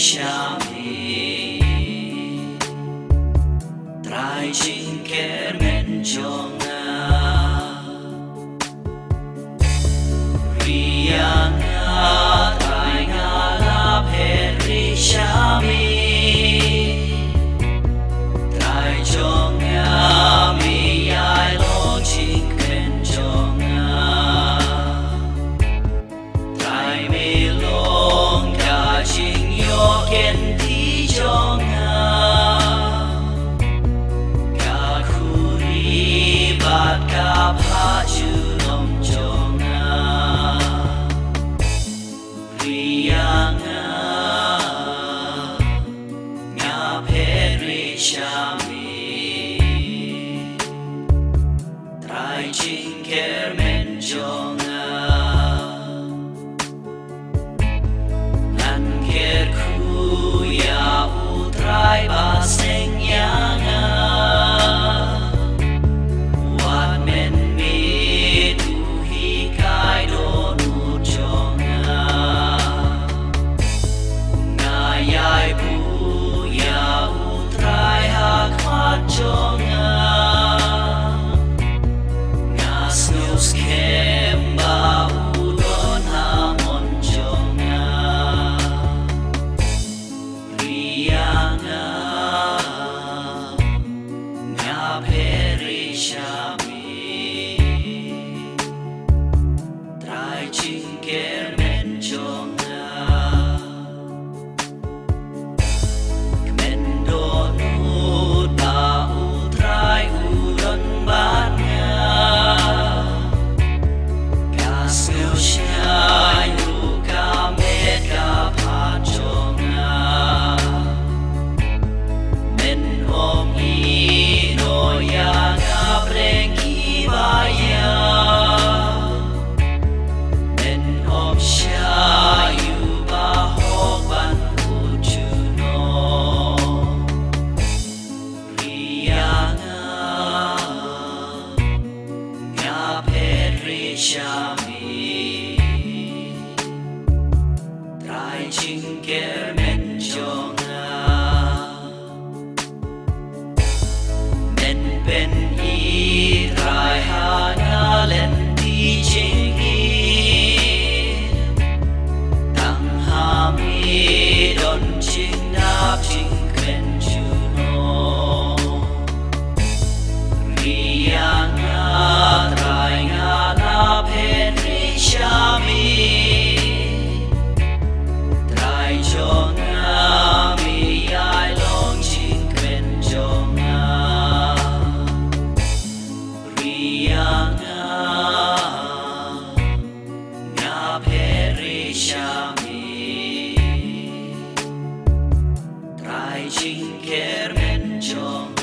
Shami Trai Chin Kermen Jonga Rianga Trai Ngala Peri Shami Trai Jonga Mi Ai Lo Chin Ken Jonga Trai Mi Long Ka Chin Yo Ken Ti Jonga Ka pha chu nom jonga Riyanga Nga Peri Shami Trai Chin Kermen jonga Nan Ker Ku Ya U Trai Ba Seng Yanga Jonga Nga snows kemba udon hamon jonga Riyanga Nga Peri Shami Trai Chin Kermen jonga Shami Trai Chin Kermen jonga Men Ben I Trai Hana Len Di Ching I Tang Hami Don Ching Nap Ching Kwen Chuno Riyanga Trai Ngana Peri Shami Trai Jonga Mi Ai Long Chin Kwen Jonga Riyanga Nga Peri Shami Trai Chin Kermen Jonga